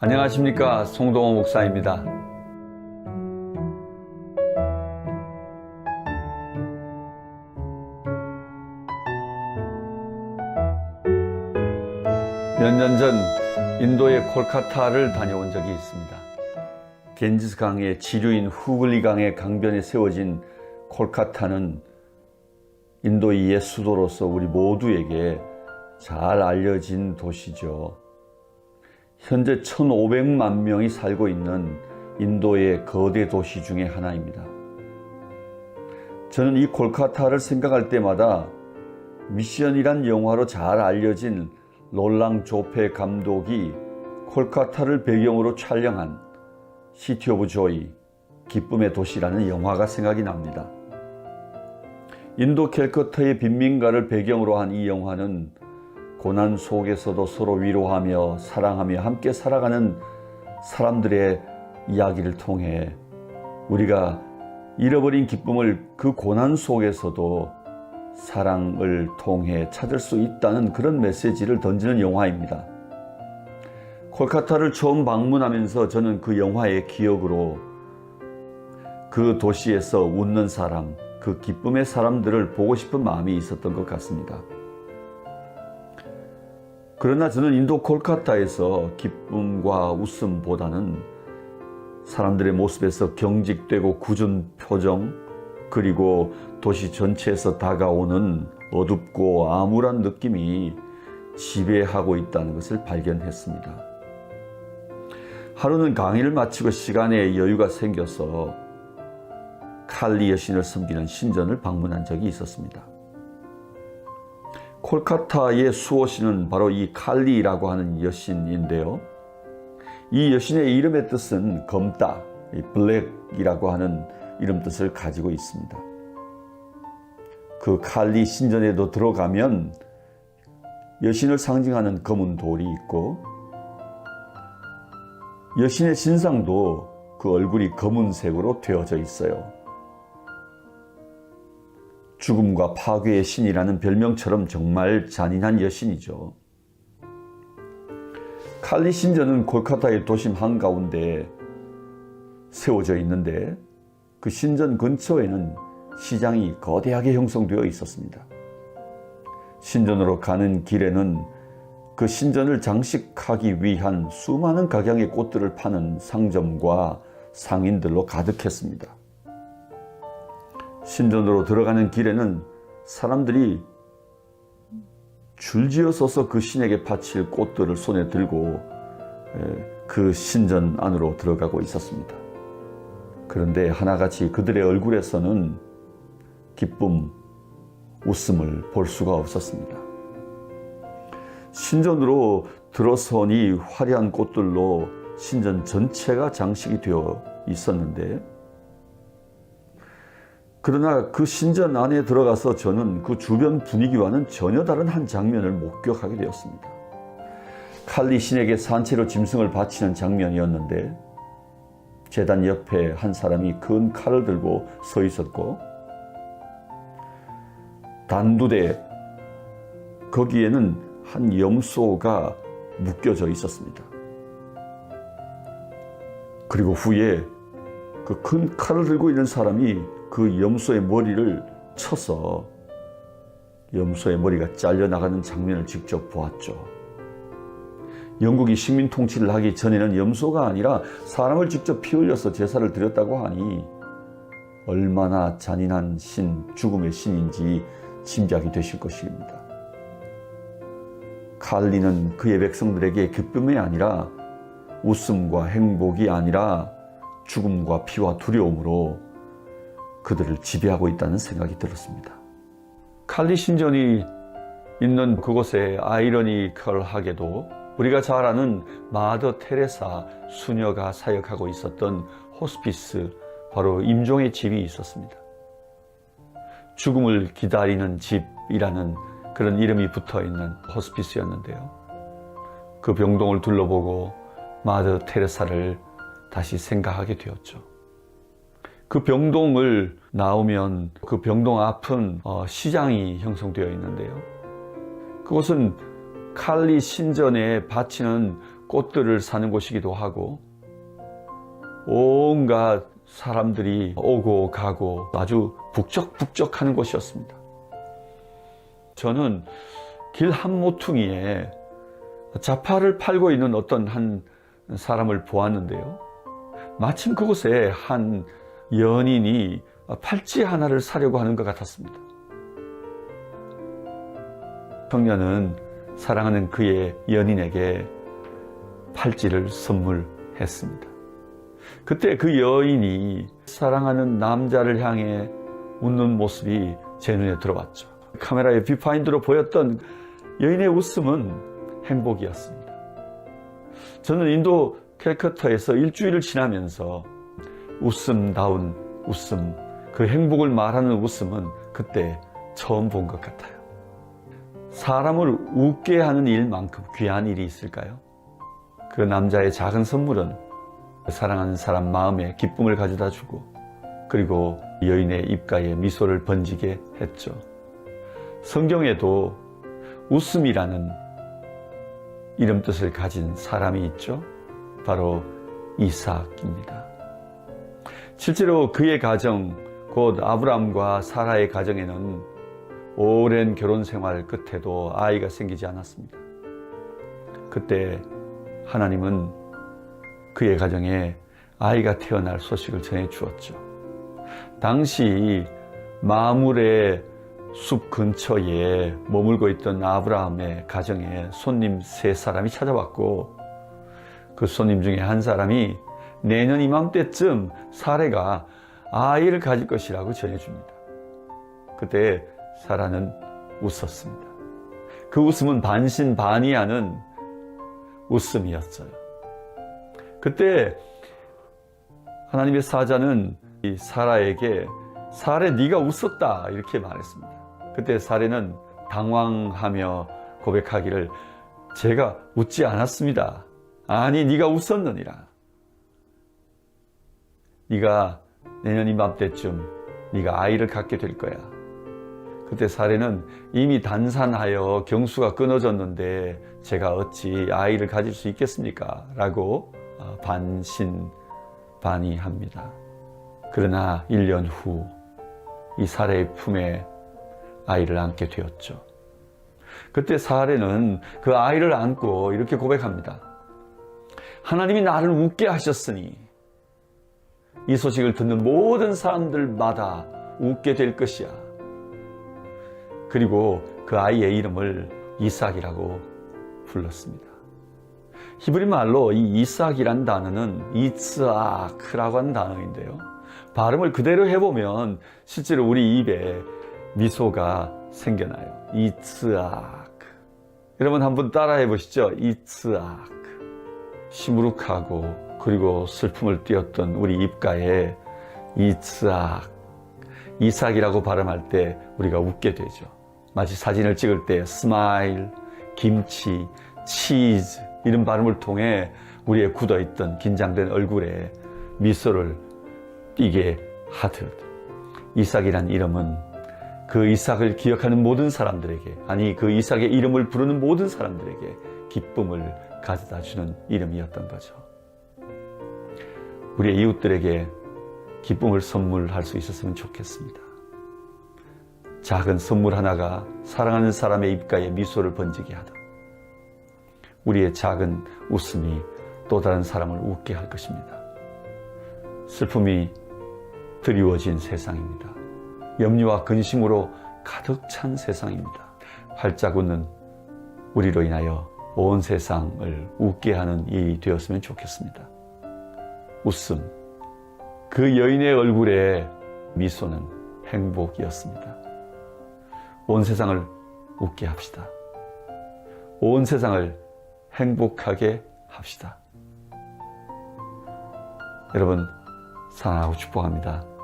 안녕하십니까, 송동호 목사입니다. 몇 년 전 인도의 콜카타를 다녀온 적이 있습니다. 겐지스 강의 지류인 후글리 강의 강변에 세워진 콜카타는 인도의 옛 수도로서 우리 모두에게 잘 알려진 도시죠. 현재 1,500만 명이 살고 있는 인도의 거대 도시 중에 하나입니다. 저는 이 콜카타를 생각할 때마다 미션이란 영화로 잘 알려진 롤랑 조페 감독이 콜카타를 배경으로 촬영한 시티 오브 조이, 기쁨의 도시라는 영화가 생각이 납니다. 인도 캘커타의 빈민가를 배경으로 한 이 영화는 고난 속에서도 서로 위로하며 사랑하며 함께 살아가는 사람들의 이야기를 통해 우리가 잃어버린 기쁨을 그 고난 속에서도 사랑을 통해 찾을 수 있다는 그런 메시지를 던지는 영화입니다. 콜카타를 처음 방문하면서 저는 그 영화의 기억으로 그 도시에서 웃는 사람, 그 기쁨의 사람들을 보고 싶은 마음이 있었던 것 같습니다. 그러나 저는 인도 콜카타에서 기쁨과 웃음보다는 사람들의 모습에서 경직되고 굳은 표정, 그리고 도시 전체에서 다가오는 어둡고 암울한 느낌이 지배하고 있다는 것을 발견했습니다. 하루는 강의를 마치고 시간에 여유가 생겨서 칼리 여신을 섬기는 신전을 방문한 적이 있었습니다. 콜카타의 수호신은 바로 이 칼리라고 하는 여신인데요. 이 여신의 이름의 뜻은 검다, 블랙이라고 하는 이름 뜻을 가지고 있습니다. 그 칼리 신전에도 들어가면 여신을 상징하는 검은 돌이 있고 여신의 신상도 그 얼굴이 검은색으로 되어져 있어요. 죽음과 파괴의 신이라는 별명처럼 정말 잔인한 여신이죠. 칼리 신전은 콜카타의 도심 한가운데 세워져 있는데 그 신전 근처에는 시장이 거대하게 형성되어 있었습니다. 신전으로 가는 길에는 그 신전을 장식하기 위한 수많은 각양의 꽃들을 파는 상점과 상인들로 가득했습니다. 신전으로 들어가는 길에는 사람들이 줄지어 서서 그 신에게 바칠 꽃들을 손에 들고 그 신전 안으로 들어가고 있었습니다. 그런데 하나같이 그들의 얼굴에서는 기쁨, 웃음을 볼 수가 없었습니다. 신전으로 들어서니 화려한 꽃들로 신전 전체가 장식이 되어 있었는데 그러나 그 신전 안에 들어가서 저는 그 주변 분위기와는 전혀 다른 한 장면을 목격하게 되었습니다. 칼리 신에게 산채로 짐승을 바치는 장면이었는데 제단 옆에 한 사람이 큰 칼을 들고 서 있었고 단두대 거기에는 한 염소가 묶여져 있었습니다. 그리고 후에 그 큰 칼을 들고 있는 사람이 그 염소의 머리를 쳐서 염소의 머리가 잘려나가는 장면을 직접 보았죠. 영국이 식민 통치를 하기 전에는 염소가 아니라 사람을 직접 피 흘려서 제사를 드렸다고 하니 얼마나 잔인한 신, 죽음의 신인지 짐작이 되실 것입니다. 칼리는 그의 백성들에게 기쁨이 아니라 웃음과 행복이 아니라 죽음과 피와 두려움으로 그들을 지배하고 있다는 생각이 들었습니다. 칼리 신전이 있는 그곳에 아이러니컬하게도 우리가 잘 아는 마더 테레사 수녀가 사역하고 있었던 호스피스, 바로 임종의 집이 있었습니다. 죽음을 기다리는 집이라는 그런 이름이 붙어있는 호스피스였는데요. 그 병동을 둘러보고 마더 테레사를 다시 생각하게 되었죠. 그 병동을 나오면 그 병동 앞은 시장이 형성되어 있는데요. 그곳은 칼리 신전에 바치는 꽃들을 사는 곳이기도 하고 온갖 사람들이 오고 가고 아주 북적북적하는 곳이었습니다. 저는 길 한 모퉁이에 자파를 팔고 있는 어떤 한 사람을 보았는데요. 마침 그곳에 한 연인이 팔찌 하나를 사려고 하는 것 같았습니다. 청년은 사랑하는 그의 연인에게 팔찌를 선물했습니다. 그때 그 여인이 사랑하는 남자를 향해 웃는 모습이 제 눈에 들어왔죠. 카메라의 뷰파인더로 보였던 여인의 웃음은 행복이었습니다. 저는 인도 캘커타에서 일주일을 지나면서 웃음다운 웃음, 그 행복을 말하는 웃음은 그때 처음 본 것 같아요. 사람을 웃게 하는 일만큼 귀한 일이 있을까요? 그 남자의 작은 선물은 사랑하는 사람 마음에 기쁨을 가져다 주고 그리고 여인의 입가에 미소를 번지게 했죠. 성경에도 웃음이라는 이름 뜻을 가진 사람이 있죠. 바로 이삭입니다. 실제로 그의 가정, 곧 아브람과 사라의 가정에는 오랜 결혼 생활 끝에도 아이가 생기지 않았습니다. 그때 하나님은 그의 가정에 아이가 태어날 소식을 전해 주었죠. 당시 마므레 숲 근처에 머물고 있던 아브라함의 가정에 손님 3사람이 찾아왔고 그 손님 중에 한 사람이 내년 이맘때쯤 사라가 아이를 가질 것이라고 전해줍니다. 그때 사라는 웃었습니다. 그 웃음은 반신반의하는 웃음이었어요. 그때 하나님의 사자는 이 사라에게 사라 네가 웃었다 이렇게 말했습니다. 그때 사라는 당황하며 고백하기를 제가 웃지 않았습니다. 아니 네가 웃었느니라. 네가 내년 이맘때쯤 네가 아이를 갖게 될 거야. 그때 사라는 이미 단산하여 경수가 끊어졌는데 제가 어찌 아이를 가질 수 있겠습니까? 라고 반신반의합니다. 그러나 1년 후 이 사라의 품에 아이를 안게 되었죠. 그때 사라는 그 아이를 안고 이렇게 고백합니다. 하나님이 나를 웃게 하셨으니 이 소식을 듣는 모든 사람들마다 웃게 될 것이야. 그리고 그 아이의 이름을 이삭이라고 불렀습니다. 히브리 말로 이 이삭이란 단어는 이츠아크라고 하는 단어인데요. 발음을 그대로 해보면 실제로 우리 입에 미소가 생겨나요. 이츠아크. 여러분 한번 따라해 보시죠. 이츠아크. 시무룩하고 그리고 슬픔을 띄었던 우리 입가에 이츠아크, 이삭이라고 발음할 때 우리가 웃게 되죠. 마치 사진을 찍을 때 스마일, 김치, 치즈 이런 발음을 통해 우리의 굳어있던 긴장된 얼굴에 미소를 띄게 하듯 이삭이란 이름은 그 이삭을 기억하는 모든 사람들에게, 아니 그 이삭의 이름을 부르는 모든 사람들에게 기쁨을 가져다 주는 이름이었던 거죠. 우리의 이웃들에게 기쁨을 선물할 수 있었으면 좋겠습니다. 작은 선물 하나가 사랑하는 사람의 입가에 미소를 번지게 하듯 우리의 작은 웃음이 또 다른 사람을 웃게 할 것입니다. 슬픔이 드리워진 세상입니다. 염려와 근심으로 가득 찬 세상입니다. 활짝 웃는 우리로 인하여 온 세상을 웃게 하는 일이 되었으면 좋겠습니다. 웃음, 그 여인의 얼굴에 미소는 행복이었습니다. 온 세상을 웃게 합시다. 온 세상을 행복하게 합시다. 여러분 사랑하고 축복합니다.